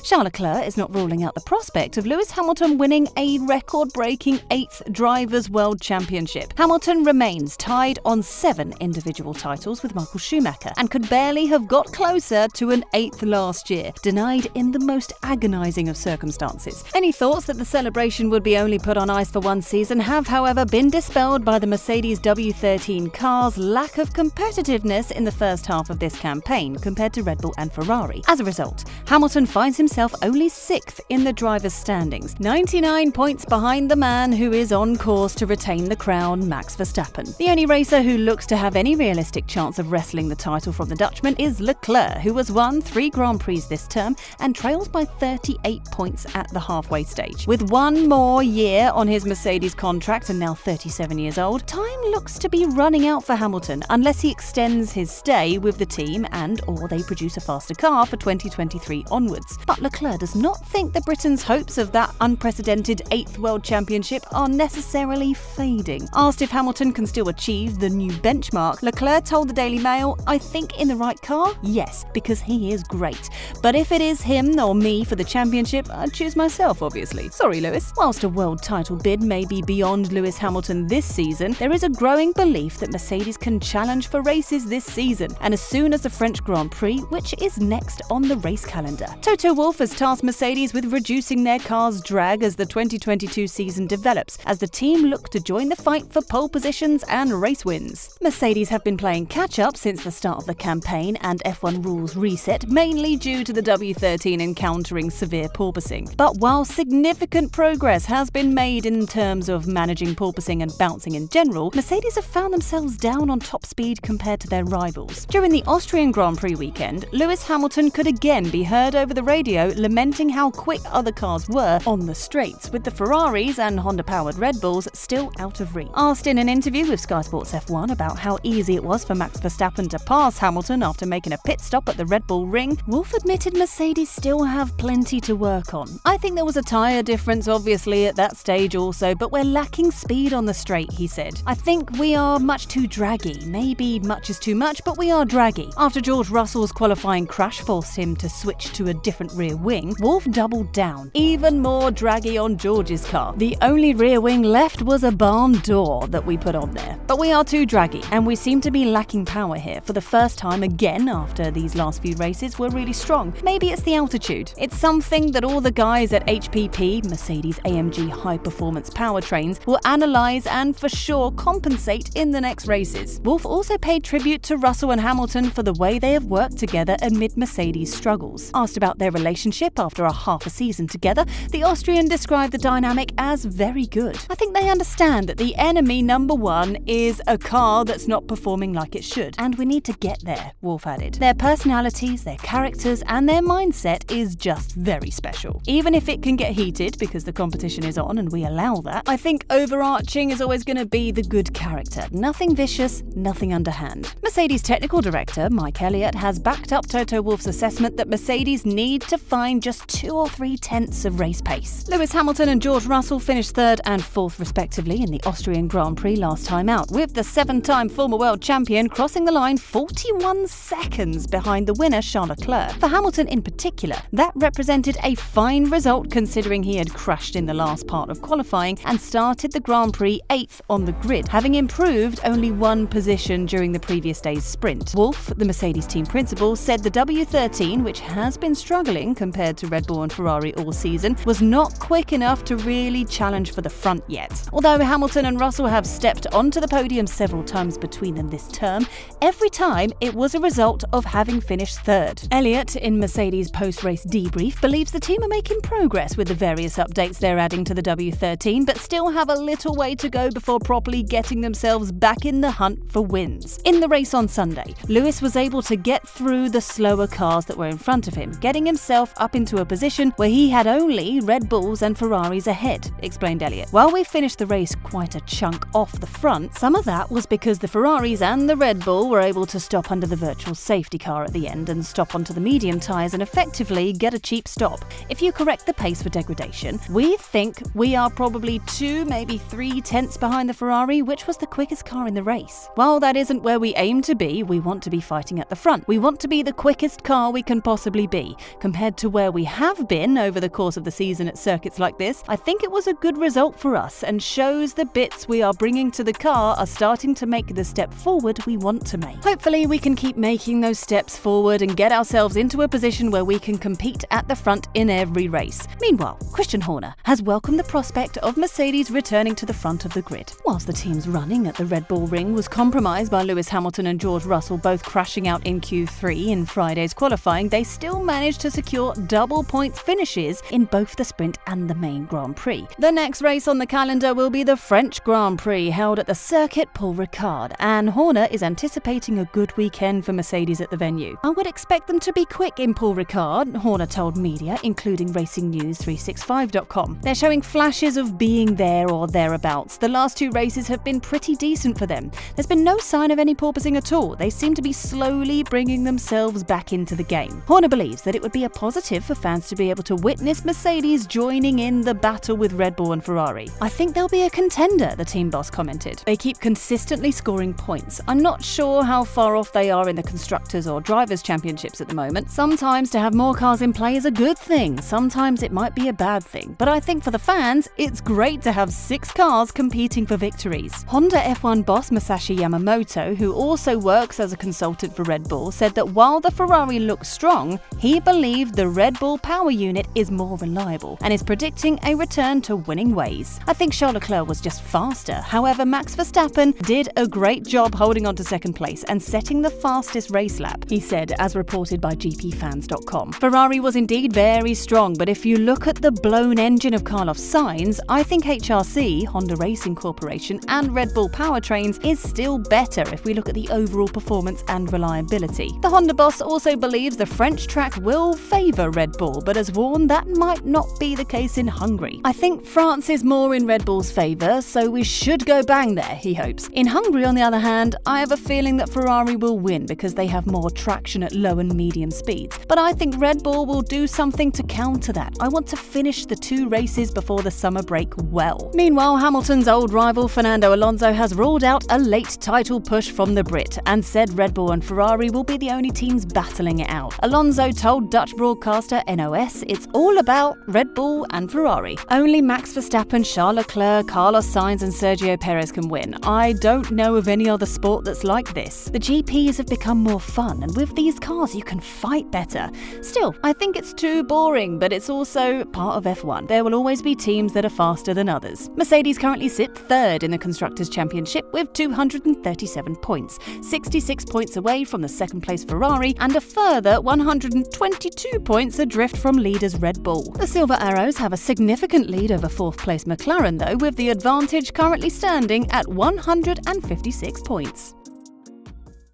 Charles Leclerc is not ruling out the prospect of Lewis Hamilton winning a record-breaking 8th Drivers' World Championship. Hamilton remains tied on 7 individual titles with Michael Schumacher and could barely have got closer to an 8th last year, denied in the most agonising of circumstances. Any thoughts that the celebration would be only put on ice for one season have, however, been dispelled by the Mercedes W13 car's lack of competitiveness in the first half of this campaign compared to Red Bull and Ferrari. As a result, Hamilton finds himself only 6th in the drivers' standings, 99 points behind the man who is on course to retain the crown, Max Verstappen. The only racer who looks to have any realistic chance of wresting the title from the Dutchman is Leclerc, who has won 3 Grand Prix this term and trails by 38 points at the halfway stage. With one more year on his Mercedes contract and now 37 years old, time looks to be running out for Hamilton unless he extends his stay with the team and/or they produce a faster car for 2023 onwards. But Leclerc does not think that Britain's hopes of that unprecedented 8th World Championship are necessarily fading. Asked if Hamilton can still achieve the new benchmark, Leclerc told the Daily Mail, "I think in the right car? Yes, because he is great. But if it is him or me for the championship, I'd choose myself, obviously. Sorry, Lewis." Whilst a world title bid may be beyond Lewis Hamilton this season, there is a growing belief that Mercedes can challenge for races this season, and as soon as the French Grand Prix, which is next on the race calendar. Toto Wolff has tasked Mercedes with reducing their car's drag as the 2022 season develops, as the team look to join the fight for pole positions and race wins. Mercedes have been playing catch-up since the start of the campaign and F1 rules reset, mainly due to the W13 encountering severe porpoising. But while significant progress has been made in terms of managing porpoising and bouncing in general, Mercedes have found themselves down on top speed compared to their rivals. During the Austrian Grand Prix weekend, Lewis Hamilton could again be heard over the radio lamenting how quick other cars were on the straights, with the Ferraris and Honda-powered Red Bulls still out of reach. Asked in an interview with Sky Sports F1 about how easy it was for Max Verstappen to pass Hamilton after making a pit stop at the Red Bull Ring, Wolff admitted Mercedes still have plenty to work on. "I think there was a tyre difference obviously at that stage also, but we're lacking speed on the straight," he said. "I think we are much too draggy. Maybe much is too much, but we are draggy." After George Russell's qualifying crash forced him to switch to a different rear wing, Wolff doubled down, even more draggy on George's car. "The only rear wing left was a barn door that we put on there. But we are too draggy, and we seem to be lacking power here. For the first time again after these last few races, we're really strong. Maybe it's the altitude. It's something that all the guys at HPP, Mercedes AMG High Performance Powertrains, will analyse and for sure compensate in the next races." Wolff also paid tribute to Russell and Hamilton for the way they have worked together amid Mercedes' struggles. Asked about their relationship after a half a season together, the Austrian described the dynamic as very good. "I think they understand that the enemy number one is a car that's not performing like it should, and we need to get there," Wolff added. "Their personalities, their characters, and their mindset is just very special. Even if it can get heated because the competition is on and we allow that, I think overarching is always going to be the good character. Nothing vicious, nothing underhand." Mercedes technical director Mike Elliott has backed up Toto Wolff's assessment that Mercedes need to find just 2 or 3 tenths of race pace. Lewis Hamilton and George Russell finished 3rd and 4th respectively in the Austrian Grand Prix last time out, with the 7-time former world champion crossing the line 41 seconds behind the winner Charles Leclerc. For Hamilton in particular, that represented a fine result considering he had crashed in the last part of qualifying and started the Grand Prix 8th on the grid, having improved only 1 position during the previous day's sprint. Wolff, the Mercedes team principal, said the W13, which has been struggling compared to Red Bull and Ferrari all season, was not quick enough to really challenge for the front yet. Although Hamilton and Russell have stepped onto the podium several times between them this term, every time it was a result of having finished 3rd. Elliott, in Mercedes' post-race debrief, believes the team are making progress with the various updates they're adding to the W13, but still have a little way to go before properly getting themselves back in the hunt for wins. In the race on Sunday, Lewis was able to get through the slower cars that were in front of him, getting himself up into a position where he had only Red Bulls and Ferraris ahead, explained Elliott. "While we finished the race quite a chunk off the front, some of that was because the Ferraris and the Red Bull were able to stop under the virtual safety car at the end and stop onto the medium tyres and effectively get a cheap stop. If you correct the pace for degradation, we think we are probably 2, maybe 3 tenths behind the Ferrari, which was the quickest car in the race. While that isn't where we aim to be, we want to be fighting at the front. We want to be the quickest car we can possibly be. Compared compared to where we have been over the course of the season at circuits like this, I think it was a good result for us and shows the bits we are bringing to the car are starting to make the step forward we want to make. Hopefully we can keep making those steps forward and get ourselves into a position where we can compete at the front in every race. Meanwhile, Christian Horner has welcomed the prospect of Mercedes returning to the front of the grid. Whilst the team's running at the Red Bull Ring was compromised by Lewis Hamilton and George Russell both crashing out in Q3 in Friday's qualifying, they still managed to secure double points finishes in both the sprint and the main Grand Prix. The next race on the calendar will be the French Grand Prix held at the Circuit Paul Ricard, and Horner is anticipating a good weekend for Mercedes at the venue. I would expect them to be quick in Paul Ricard, Horner told media, including Racing News 365.com. They're showing flashes of being there or thereabouts. The last two races have been pretty decent for them. There's been no sign of any porpoising at all. They seem to be slowly bringing themselves back into the game. Horner believes that it would be a positive for fans to be able to witness Mercedes joining in the battle with Red Bull and Ferrari. I think they'll be a contender, the team boss commented. They keep consistently scoring points. I'm not sure how far off they are in the Constructors or Drivers' Championships at the moment. Sometimes to have more cars in play is a good thing. Sometimes it might be a bad thing. But I think for the fans, it's great to have 6 cars competing for victories. Honda F1 boss Masashi Yamamoto, who also works as a consultant for Red Bull, said that while the Ferrari looks strong, he believed the Red Bull power unit is more reliable and is predicting a return to winning ways. I think Charles Leclerc was just faster. However, Max Verstappen did a great job holding on to second place and setting the fastest race lap, he said, as reported by GPFans.com. Ferrari was indeed very strong, but if you look at the blown engine of Carlos Sainz, I think HRC, Honda Racing Corporation, and Red Bull Powertrains is still better if we look at the overall performance and reliability. The Honda boss also believes the French track will favour Red Bull, but has warned that might not be the case in Hungary. I think France is more in Red Bull's favour, so we should go bang there, he hopes. In Hungary, on the other hand, I have a feeling that Ferrari will win because they have more traction at low and medium speeds. But I think Red Bull will do something to counter that. I want to finish the 2 races before the summer break well. Meanwhile, Hamilton's old rival Fernando Alonso has ruled out a late title push from the Brit and said Red Bull and Ferrari will be the only teams battling it out. Alonso told Dutch broadcaster NOS it's all about Red Bull and Ferrari. Only Max Verstappen, Charles Leclerc, Carlos Sainz and Sergio Perez can win. I don't know of any other sport that's like this. The GPs have become more fun, and with these cars you can fight better. Still, I think it's too boring, but it's also part of F1. There will always be teams that are faster than others. Mercedes currently sit 3rd in the Constructors' Championship with 237 points, 66 points away from the 2nd place Ferrari, and a further 122 points adrift from leaders Red Bull. The Silver Arrows have a significant lead over 4th place McLaren though, with the advantage currently standing at 156 points.